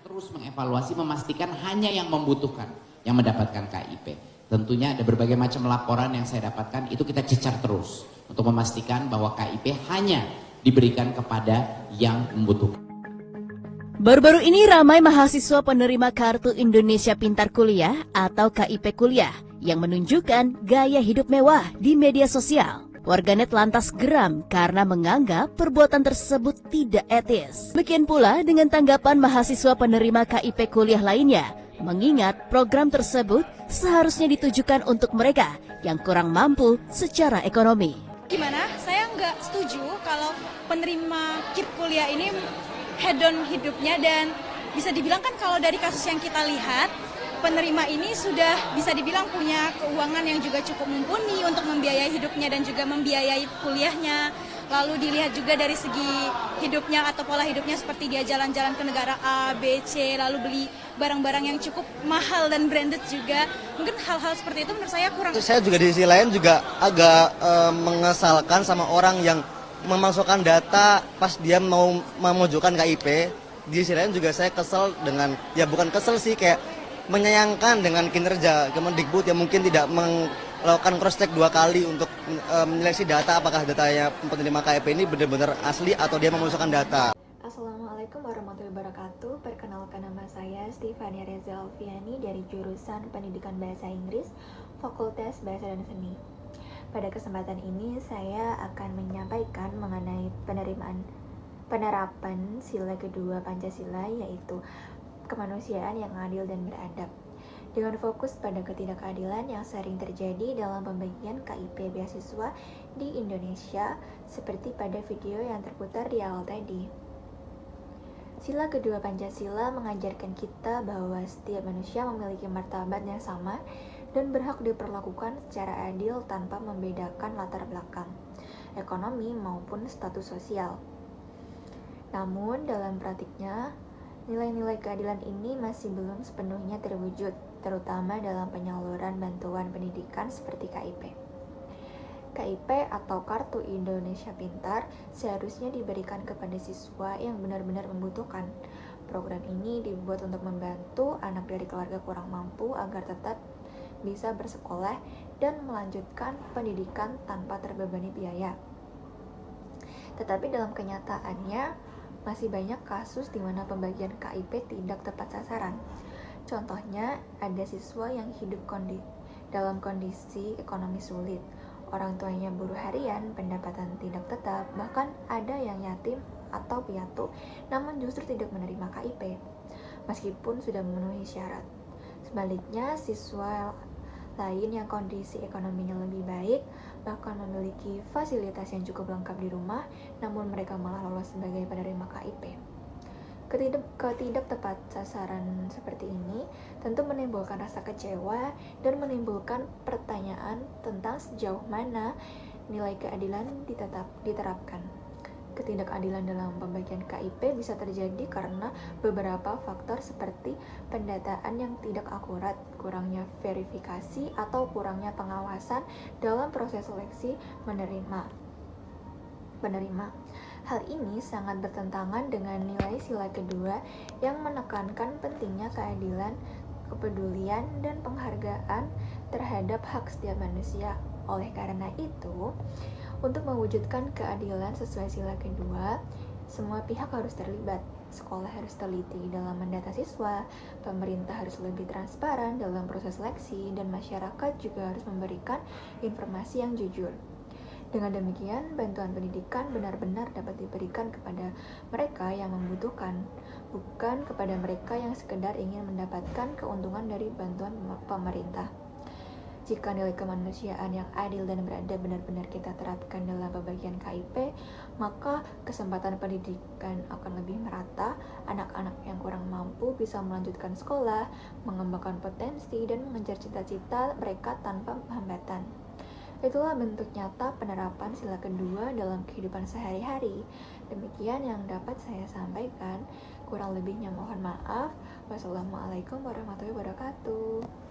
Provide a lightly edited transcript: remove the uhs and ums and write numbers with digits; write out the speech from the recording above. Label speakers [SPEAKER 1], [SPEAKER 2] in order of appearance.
[SPEAKER 1] terus mengevaluasi, memastikan hanya yang membutuhkan yang mendapatkan KIP. Tentunya ada berbagai macam laporan yang saya dapatkan, itu kita cecar terus untuk memastikan bahwa KIP hanya diberikan kepada yang membutuhkan.
[SPEAKER 2] Baru-baru ini ramai mahasiswa penerima Kartu Indonesia Pintar Kuliah atau KIP Kuliah yang menunjukkan gaya hidup mewah di media sosial. Warganet lantas geram karena menganggap perbuatan tersebut tidak etis. Demikian pula dengan tanggapan mahasiswa penerima KIP Kuliah lainnya, mengingat program tersebut seharusnya ditujukan untuk mereka yang kurang mampu secara ekonomi.
[SPEAKER 3] Gimana? Saya nggak setuju kalau penerima KIP Kuliah ini hedon hidupnya, dan bisa dibilang kan kalau dari kasus yang kita lihat, penerima ini sudah bisa dibilang punya keuangan yang juga cukup mumpuni untuk membiayai hidupnya dan juga membiayai kuliahnya. Lalu dilihat juga dari segi hidupnya atau pola hidupnya, seperti dia jalan-jalan ke negara A, B, C, lalu beli barang-barang yang cukup mahal dan branded juga. Mungkin hal-hal seperti itu menurut saya kurang.
[SPEAKER 4] Saya juga di sisi lain juga agak mengesalkan sama orang yang memasukkan data pas dia mau memojokkan KIP. Di sisi lain juga saya kesel dengan, ya bukan kesel sih, kayak menyayangkan dengan kinerja Kemendikbud yang mungkin tidak melakukan cross check 2 kali untuk menyeleksi data apakah datanya penerima KIP ini benar-benar asli atau dia memasukkan data.
[SPEAKER 5] Assalamualaikum warahmatullahi wabarakatuh. Perkenalkan, nama saya Stefania Reza Alfiani dari jurusan Pendidikan Bahasa Inggris, Fakultas Bahasa dan Seni. Pada kesempatan ini saya akan menyampaikan mengenai penerapan sila kedua Pancasila, yaitu kemanusiaan yang adil dan beradab, dengan fokus pada ketidakadilan yang sering terjadi dalam pembagian KIP beasiswa di Indonesia, seperti pada video yang terputar di awal tadi. Sila kedua Pancasila mengajarkan kita bahwa setiap manusia memiliki martabat yang sama dan berhak diperlakukan secara adil tanpa membedakan latar belakang, ekonomi maupun status sosial. Namun dalam praktiknya, nilai-nilai keadilan ini masih belum sepenuhnya terwujud, terutama dalam penyaluran bantuan pendidikan seperti KIP. KIP atau Kartu Indonesia Pintar seharusnya diberikan kepada siswa yang benar-benar membutuhkan. Program ini dibuat untuk membantu anak dari keluarga kurang mampu agar tetap bisa bersekolah dan melanjutkan pendidikan tanpa terbebani biaya. Tetapi dalam kenyataannya, masih banyak kasus di mana pembagian KIP tidak tepat sasaran. Contohnya, ada siswa yang hidup dalam kondisi ekonomi sulit. Orang tuanya buruh harian, pendapatan tidak tetap, bahkan ada yang yatim atau piatu, namun justru tidak menerima KIP, meskipun sudah memenuhi syarat. Sebaliknya, siswa lain yang kondisi ekonominya lebih baik, bahkan memiliki fasilitas yang cukup lengkap di rumah, namun mereka malah lolos sebagai penerima KIP. Ketidak tepat sasaran seperti ini tentu menimbulkan rasa kecewa dan menimbulkan pertanyaan tentang sejauh mana nilai keadilan diterapkan. Ketidakadilan dalam pembagian KIP bisa terjadi karena beberapa faktor seperti pendataan yang tidak akurat, kurangnya verifikasi, atau kurangnya pengawasan dalam proses seleksi penerima. Hal ini sangat bertentangan dengan nilai sila kedua yang menekankan pentingnya keadilan, kepedulian, dan penghargaan terhadap hak setiap manusia. Oleh karena itu, untuk mewujudkan keadilan sesuai sila kedua, semua pihak harus terlibat. Sekolah harus teliti dalam mendata siswa, pemerintah harus lebih transparan dalam proses seleksi, dan masyarakat juga harus memberikan informasi yang jujur. Dengan demikian, bantuan pendidikan benar-benar dapat diberikan kepada mereka yang membutuhkan, bukan kepada mereka yang sekedar ingin mendapatkan keuntungan dari bantuan pemerintah. Jika nilai kemanusiaan yang adil dan beradab benar-benar kita terapkan dalam pembagian KIP, maka kesempatan pendidikan akan lebih merata, anak-anak yang kurang mampu bisa melanjutkan sekolah, mengembangkan potensi, dan mengejar cita-cita mereka tanpa hambatan. Itulah bentuk nyata penerapan sila kedua dalam kehidupan sehari-hari. Demikian yang dapat saya sampaikan. Kurang lebihnya mohon maaf. Wassalamualaikum warahmatullahi wabarakatuh.